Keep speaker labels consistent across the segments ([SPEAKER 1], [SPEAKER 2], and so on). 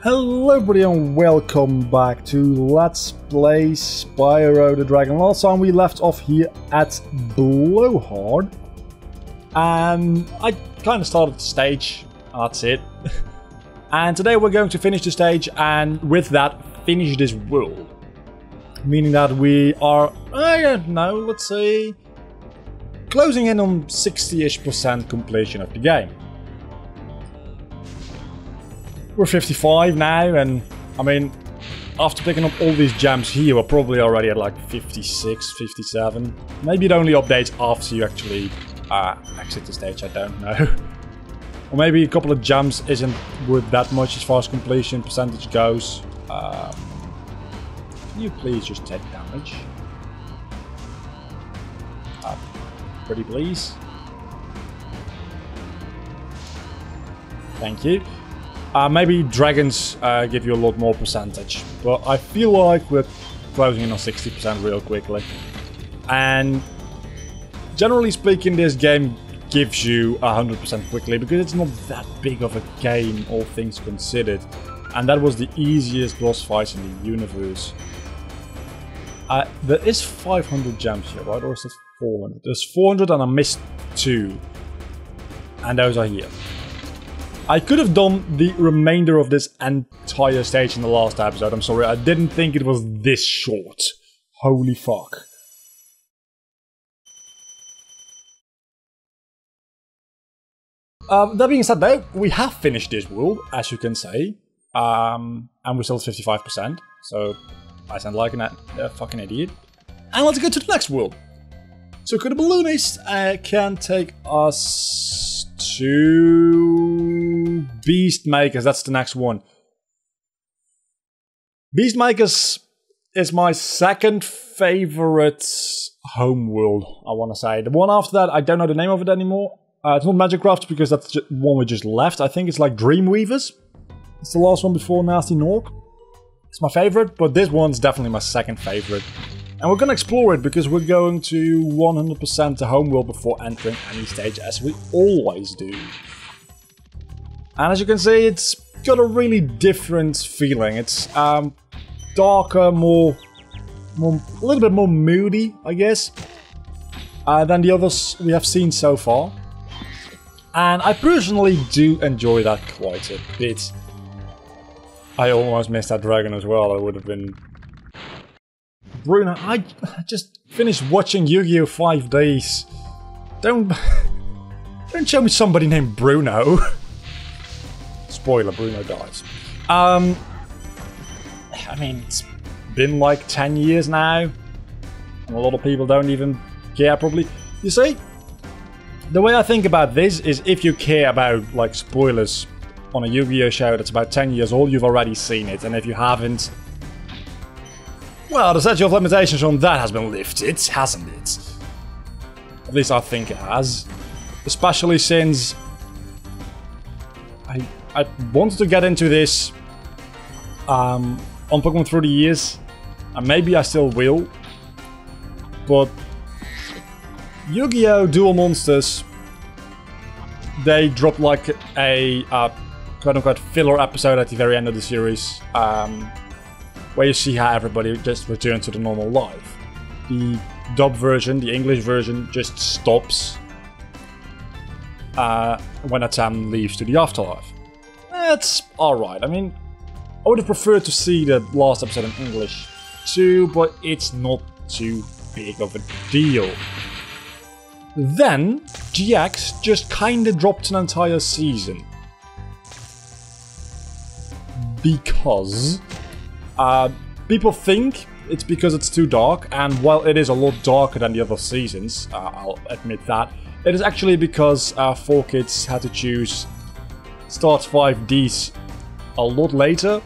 [SPEAKER 1] Hello everybody and welcome back to Let's Play Spyro the Dragon. Last time we left off here at Blowhard. And I kind of started the stage, that's it. And today we're going to finish the stage and with that finish this world. Meaning that we are, I don't know, let's say, closing in on 60-ish% completion of the game. We're 55 now, and I mean, after picking up all these gems here, we're probably already at like 56, 57. Maybe it only updates after you actually exit the stage, I don't know. Or maybe a couple of gems isn't worth that much as far as completion percentage goes. Can you please just take damage? Pretty please. Thank you. Maybe dragons give you a lot more percentage, but I feel like we're closing in on 60% real quickly. And generally speaking, this game gives you 100% quickly because it's not that big of a game, all things considered. And that was the easiest boss fight in the universe. There is 500 gems here, right? Or is it 400? There's 400 and I missed 2. And those are here. I could have done the remainder of this entire stage in the last episode. I'm sorry, I didn't think it was this short. Holy fuck. That being said though, we have finished this world, as you can see. And we're still at 55%. So, I sound like a fucking idiot. And let's go to the next world. So, could the balloonist can take us to Beast Makers. That's the next one. Beast Makers is my second favorite home world, I want to say. The one after that, I don't know the name of it anymore. It's not Magic Crafts because that's the one we just left. I think it's like Dreamweavers. It's the last one before Nasty Nork. It's my favorite, but this one's definitely my second favorite. And we're going to explore it because we're going to 100% the home world before entering any stage, as we always do. And as you can see, it's got a really different feeling. It's darker, a little bit more moody, I guess, than the others we have seen so far. And I personally do enjoy that quite a bit. I almost missed that dragon as well. It would have been... Bruno, I just finished watching Yu-Gi-Oh! 5 days. Don't show me somebody named Bruno. Spoiler, Bruno dies. I mean, it's been like 10 years now. And a lot of people don't even care, probably. You see, the way I think about this is if you care about, like, spoilers on a Yu-Gi-Oh! Show that's about 10 years old, you've already seen it. And if you haven't, well, the statute of limitations on that has been lifted, hasn't it? At least I think it has. Especially since I wanted to get into this on Pokemon through the years, and maybe I still will. But Yu-Gi-Oh! Duel Monsters, they dropped like a quote-unquote filler episode at the very end of the series. Where you see how everybody just returns to the normal life. The dub version, the English version, just stops when Atam leaves to the afterlife. That's alright. I mean, I would have preferred to see the last episode in English too, but it's not too big of a deal. Then, GX just kinda dropped an entire season. Because... people think it's because it's too dark, and while it is a lot darker than the other seasons, I'll admit that, it is actually because 4Kids had to choose start 5Ds a lot later,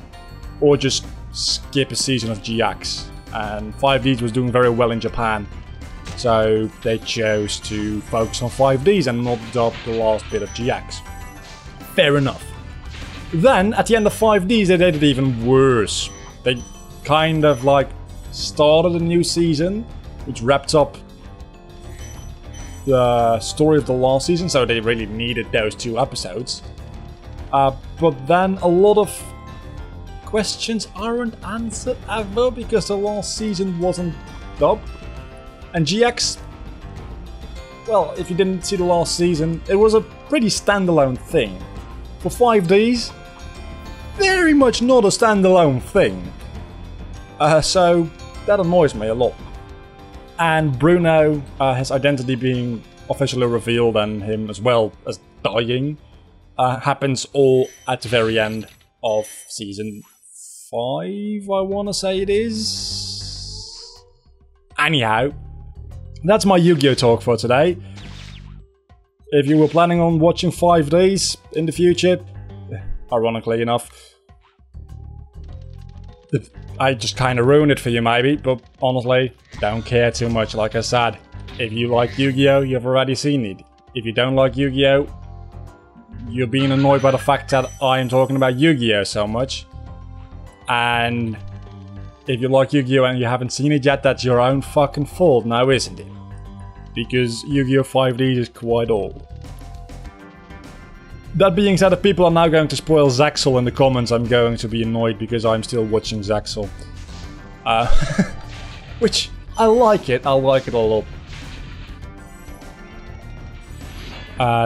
[SPEAKER 1] or just skip a season of GX. And 5Ds was doing very well in Japan, so they chose to focus on 5Ds and not dub the last bit of GX. Fair enough. Then, at the end of 5Ds, they did it even worse. They kind of like started a new season, which wrapped up the story of the last season, so they really needed those 2 episodes. But then a lot of questions aren't answered ever because the last season wasn't dubbed. And GX, well, if you didn't see the last season, it was a pretty standalone thing. For 5Ds, very much not a standalone thing. So that annoys me a lot. And Bruno, his identity being officially revealed and him as well as dying, happens all at the very end of season 5, I want to say it is. Anyhow, that's my Yu-Gi-Oh talk for today. If you were planning on watching 5Ds in the future, ironically enough, I just kind of ruined it for you maybe, but honestly, don't care too much. Like I said, if you like Yu-Gi-Oh, you've already seen it. If you don't like Yu-Gi-Oh, you're being annoyed by the fact that I am talking about Yu-Gi-Oh so much. And if you like Yu-Gi-Oh and you haven't seen it yet, that's your own fucking fault now, isn't it? Because Yu-Gi-Oh 5D is quite old. That being said, if people are now going to spoil Zaxel in the comments, I'm going to be annoyed because I'm still watching Zaxel. Which, I like it a lot.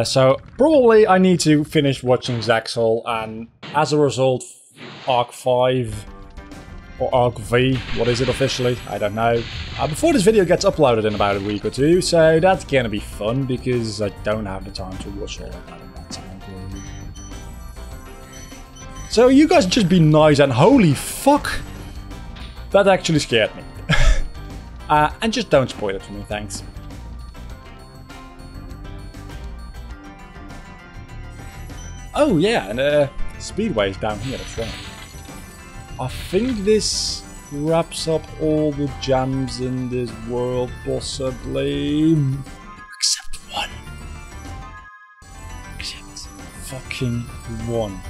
[SPEAKER 1] So, probably I need to finish watching Zaxel, and as a result, Arc 5, or Arc V, what is it officially? I don't know. Before this video gets uploaded in about a week or two, so that's gonna be fun, because I don't have the time to watch all of that in that time. So you guys just be nice, and holy fuck! That actually scared me. And just don't spoil it for me, thanks. Oh yeah, and Speedway's down here, that's right. I think this wraps up all the gems in this world, possibly. Except one. Except fucking one.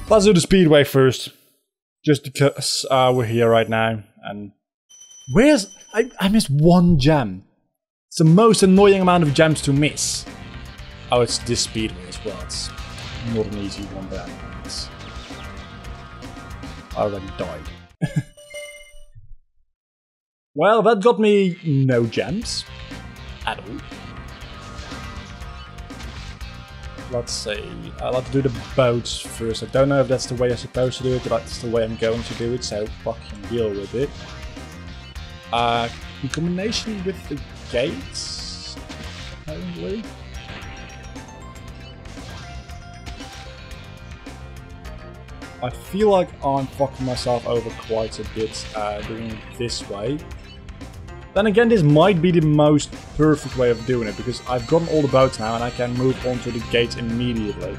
[SPEAKER 1] Let's do the Speedway first. Just because we're here right now. And where's... I missed one gem. It's the most annoying amount of gems to miss. Oh, it's this Speedway as well. It's not an easy one, but anyways. I already died. Well, that got me no gems. At all. Let's see. Let's do the boats first. I don't know if that's the way I'm supposed to do it, but that's the way I'm going to do it, so fucking deal with it. In combination with the gates, apparently. I feel like I'm fucking myself over quite a bit doing it this way. Then again, this might be the most perfect way of doing it, because I've gotten all the boats now and I can move on to the gates immediately.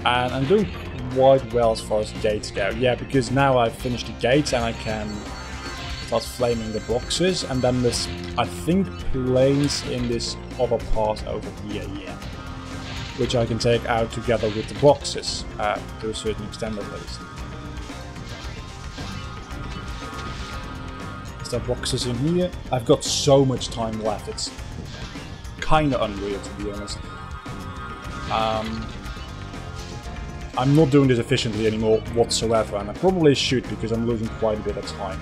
[SPEAKER 1] And I'm doing quite well as far as gates go. Yeah, because now I've finished the gates and I can start flaming the boxes, and then this, I think, planes in this other part over here, yeah. Which I can take out together with the boxes, to a certain extent at least. Is there boxes in here? I've got so much time left, it's kinda unreal to be honest. I'm not doing this efficiently anymore whatsoever, and I probably should because I'm losing quite a bit of time.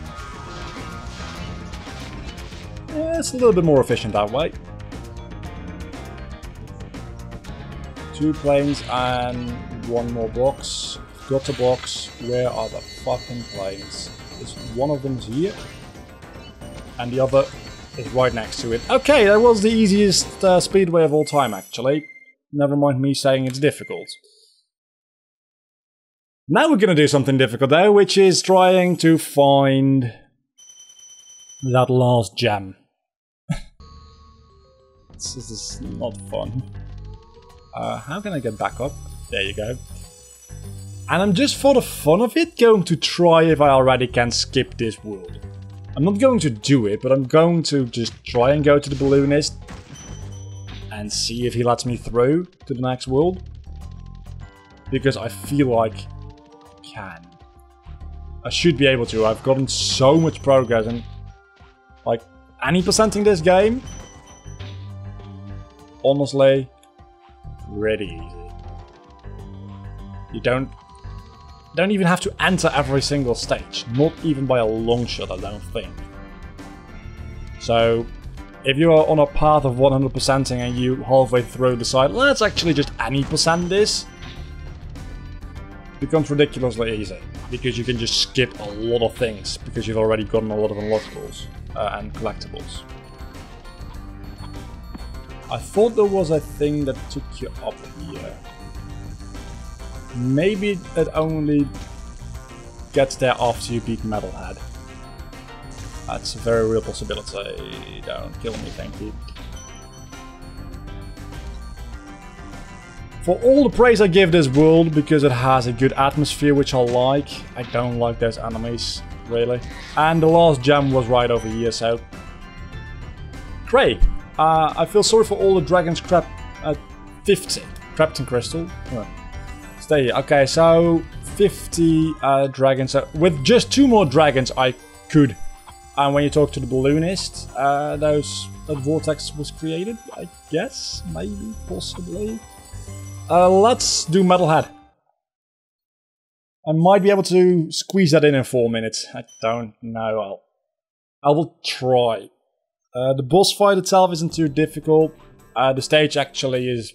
[SPEAKER 1] Yeah, it's a little bit more efficient that way. 2 planes and 1 more box. Got a box. Where are the fucking planes? Is one of them here? And the other is right next to it. Okay, that was the easiest speedway of all time, actually. Never mind me saying it's difficult. Now we're gonna do something difficult though, which is trying to find that last gem. This is not fun. How can I get back up? There you go. And I'm just for the fun of it going to try if I already can skip this world. I'm not going to do it, but I'm going to just try and go to the balloonist and see if he lets me through to the next world. Because I feel like I can. I should be able to. I've gotten so much progress and like any percenting this game, honestly, pretty easy. You don't even have to enter every single stage. Not even by a long shot, I don't think. So, if you are on a path of 100%ing and you halfway through decide, let's actually just any percent this, it becomes ridiculously easy. Because you can just skip a lot of things, because you've already gotten a lot of unlockables and collectibles. I thought there was a thing that took you up here. Maybe it only gets there after you beat Metalhead. That's a very real possibility. Don't kill me, thank you. For all the praise I give this world, because it has a good atmosphere, which I like, I don't like those enemies, really. And the last gem was right over here, so... Great! I feel sorry for all the dragons trapped at 50. Trapped in crystal? Oh. Stay here. Okay, so 50 dragons. With just 2 more dragons I could. And when you talk to the balloonist, that vortex was created, I guess? Maybe? Possibly? Let's do Metalhead. I might be able to squeeze that in 4 minutes. I don't know. I will try. The boss fight itself isn't too difficult. The stage actually is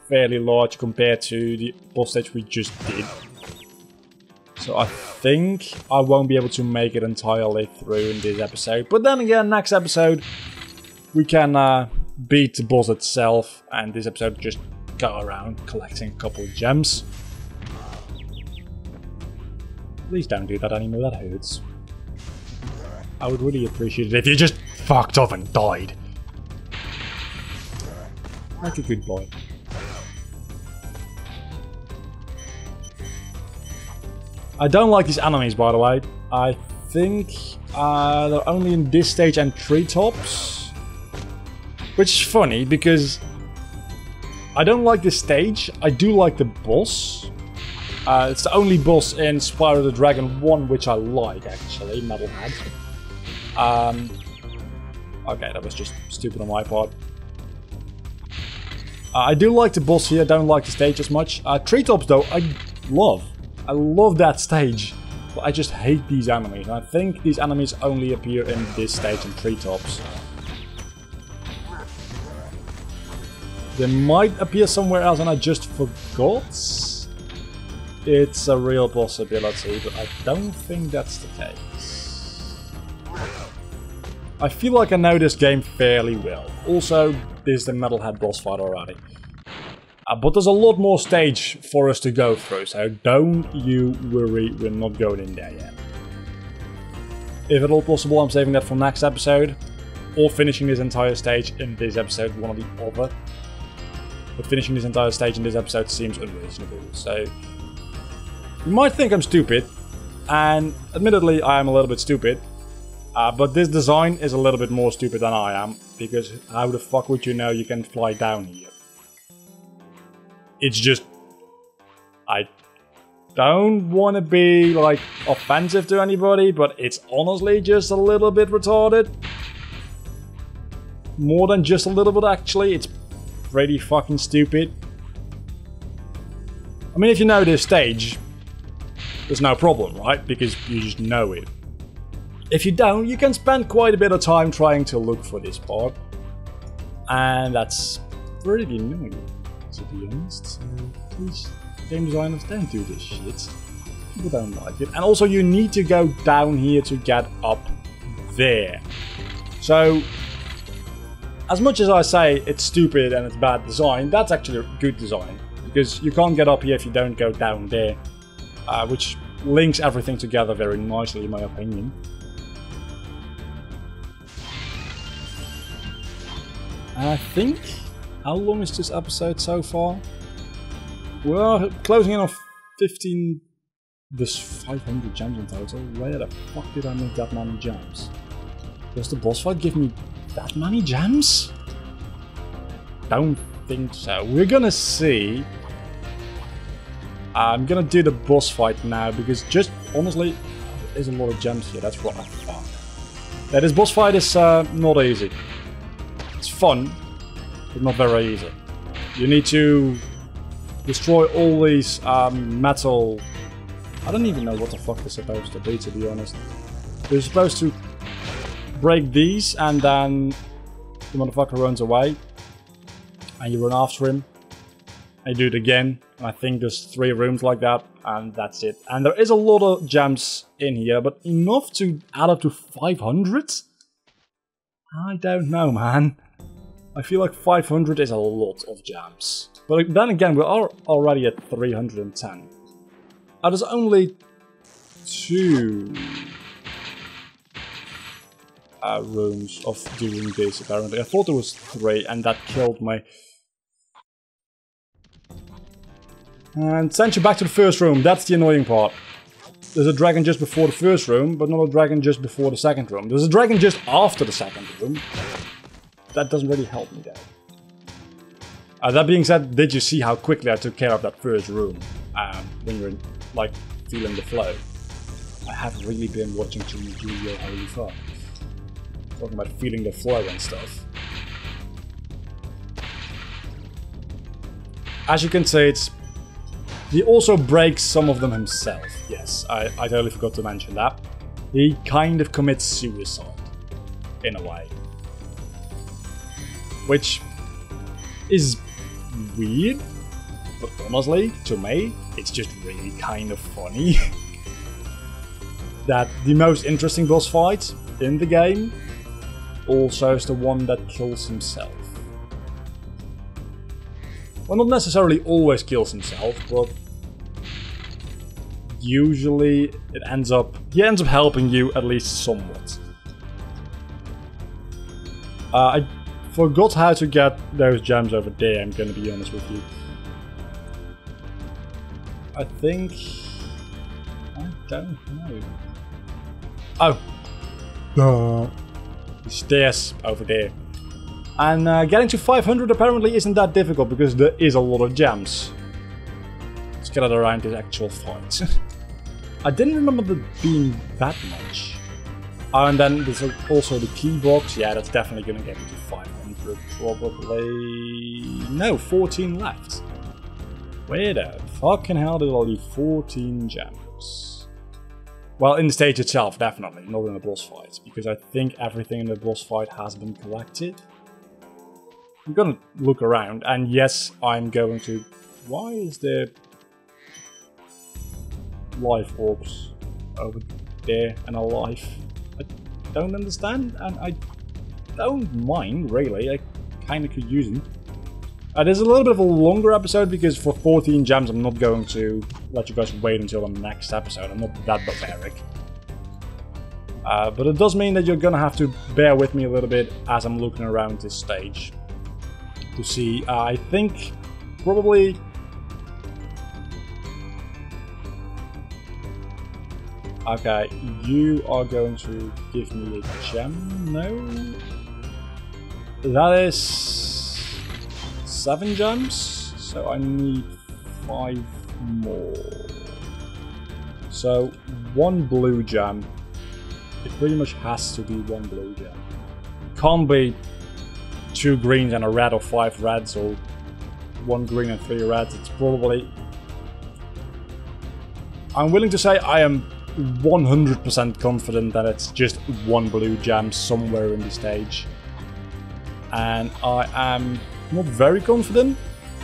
[SPEAKER 1] fairly large compared to the boss stage we just did. So I think I won't be able to make it entirely through in this episode. But then again, next episode we can beat the boss itself, and this episode just go around collecting a couple of gems. Please don't do that anymore, that hurts. I would really appreciate it if you just fucked off and died. Like a good boy. I don't like these enemies, by the way. I think they're only in this stage and treetops. Which is funny, because I don't like this stage. I do like the boss. It's the only boss in Spyro the Dragon 1 which I like, actually, Metalhead. Okay, that was just stupid on my part. I do like the boss here, I don't like the stage as much. Treetops, though, I love that stage. But I just hate these enemies. And I think these enemies only appear in this stage in Treetops. They might appear somewhere else and I just forgot. It's a real possibility, but I don't think that's the case. I feel like I know this game fairly well. Also, this is the Metalhead boss fight already. But there's a lot more stage for us to go through, so don't you worry, we're not going in there yet. If at all possible, I'm saving that for next episode, or finishing this entire stage in this episode, one or the other. But finishing this entire stage in this episode seems unreasonable, so... You might think I'm stupid, and admittedly I am a little bit stupid, but this design is a little bit more stupid than I am, because how the fuck would you know you can fly down here? It's just... I don't want to be, like, offensive to anybody, but it's honestly just a little bit retarded. More than just a little bit, actually. It's pretty fucking stupid. I mean, if you know this stage, there's no problem, right? Because you just know it. If you don't, you can spend quite a bit of time trying to look for this part. And that's pretty annoying, to be honest. So please, game designers, don't do this shit. People don't like it. And also you need to go down here to get up there. So, as much as I say it's stupid and it's bad design, that's actually a good design. Because you can't get up here if you don't go down there. Which links everything together very nicely, in my opinion. And I think... How long is this episode so far? We're closing in on 15... There's 500 gems in total. Where the fuck did I make that many gems? Does the boss fight give me that many gems? Don't think so. We're gonna see. I'm gonna do the boss fight now because just honestly, there's a lot of gems here. That's what I thought. Yeah, this boss fight is not easy. It's fun, but not very easy. You need to destroy all these metal... I don't even know what the fuck they're supposed to be honest. You're supposed to break these and then the motherfucker runs away. And you run after him. And you do it again. And I think there's 3 rooms like that. And that's it. And there is a lot of gems in here. But enough to add up to 500? I don't know, man. I feel like 500 is a lot of gems. But then again, we are already at 310. There's only 2 rooms of doing this, apparently. I thought there was 3, and that killed me. And sends you back to the first room. That's the annoying part. There's a dragon just before the first room, but not a dragon just before the second room. There's a dragon just after the second room. That doesn't really help me, though. That being said, did you see how quickly I took care of that first room? When you're, like, feeling the flow. I have really been watching too much video, holy fuck. Talking about feeling the flow and stuff. As you can see, he also breaks some of them himself. Yes, I totally forgot to mention that. He kind of commits suicide. In a way. Which is weird. But honestly, to me, it's just really kind of funny. That the most interesting boss fight in the game also is the one that kills himself. Well, not necessarily always kills himself, but usually he ends up helping you at least somewhat. I forgot how to get those gems over there, I'm gonna be honest with you. I think... I don't know. Oh! The stairs over there. And getting to 500 apparently isn't that difficult because there is a lot of gems. Let's get it around this actual fight. I didn't remember there being that much. Oh, and then there's also the key box. Yeah, that's definitely gonna get me to 500 probably. No, 14 left. Where the fucking hell did I leave 14 gems? Well, in the stage itself, definitely, not in the boss fight, because I think everything in the boss fight has been collected. I'm gonna look around, and yes, I'm going to... Why is there... life orbs over there and a life? I don't understand, and I don't mind, really. I kinda could use them. There's a little bit of a longer episode because for 14 gems I'm not going to let you guys wait until the next episode. I'm not that barbaric. But it does mean that you're gonna have to bear with me a little bit as I'm looking around this stage. To see, I think probably... Okay, you are going to give me a gem? No? That is... 7 gems, so I need 5 more. So 1 blue gem. It pretty much has to be 1 blue gem. Can't be 2 greens and a red, or 5 reds, or 1 green and 3 reds. It's probably... I'm willing to say I am 100% confident that it's just 1 blue gem somewhere in the stage. And I am not very confident,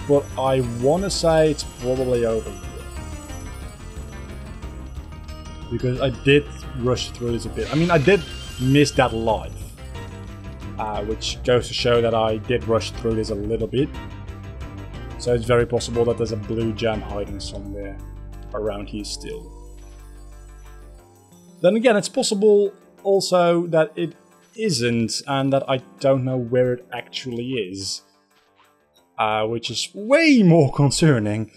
[SPEAKER 1] but I want to say it's probably over here. Because I did rush through this a bit. I mean, I did miss that life. Which goes to show that I did rush through this a little bit. So it's very possible that there's a blue gem hiding somewhere around here still. Then again, it's possible also that it isn't, and that I don't know where it actually is. Which is way more concerning.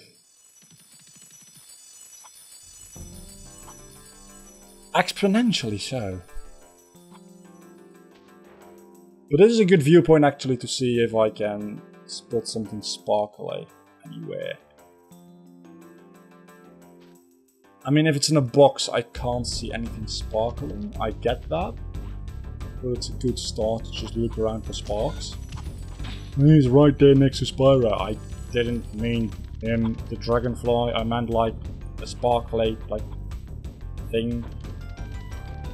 [SPEAKER 1] Exponentially so. But this is a good viewpoint actually to see if I can spot something sparkly anywhere. I mean, if it's in a box, I can't see anything sparkling. I get that. But it's a good start to just look around for sparks. He's right there next to Spyro. I didn't mean him, the dragonfly. I meant like a sparkly like thing.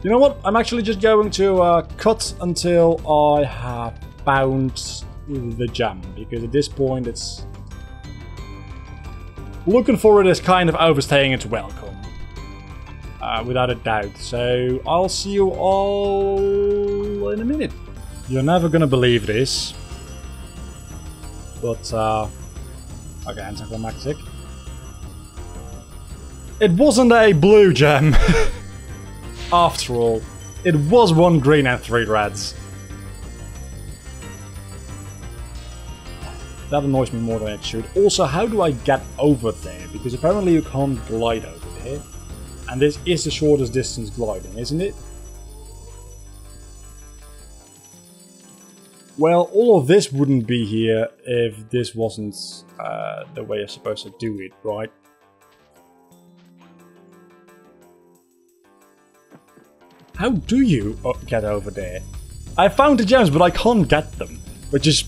[SPEAKER 1] You know what? I'm actually just going to cut until I have found the gem, because at this point it's looking for it is kind of overstaying its welcome, without a doubt. So I'll see you all in a minute. You're never gonna believe this, but okay, anticlimactic. It wasn't a blue gem. After all, it was 1 green and 3 reds. That annoys me more than it should. Also, how do I get over there? Because apparently you can't glide over there. And this is the shortest distance gliding, isn't it? Well, all of this wouldn't be here if this wasn't the way you're supposed to do it, right? How do you get over there? I found the gems, but I can't get them, which is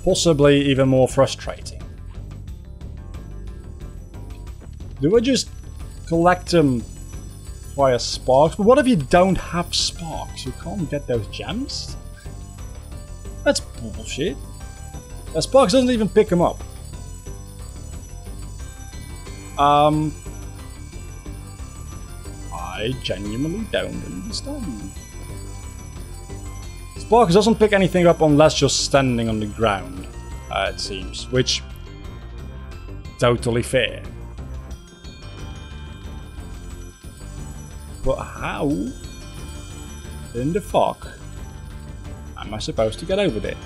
[SPEAKER 1] possibly even more frustrating. Do I just collect them via sparks? But what if you don't have sparks? You can't get those gems? That's bullshit. Sparks doesn't even pick them up. I genuinely don't understand. Sparks doesn't pick anything up unless you're standing on the ground, it seems, which totally fair. But how in the fuck am I supposed to get over there?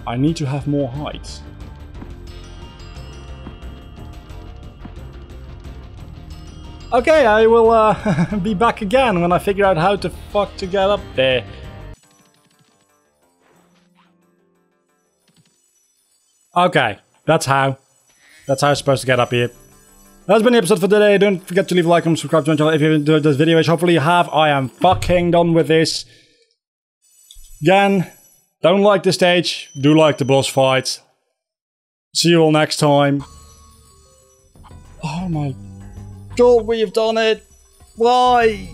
[SPEAKER 1] I need to have more height. Okay, I will be back again when I figure out how to fuck to get up there. Okay, that's how. That's how I'm supposed to get up here. That's been the episode for today. Don't forget to leave a like and subscribe to my channel if you enjoyed this video, which hopefully you have. I am fucking done with this. Again, don't like the stage, do like the boss fight. See you all next time. Oh my God, we've done it! Why?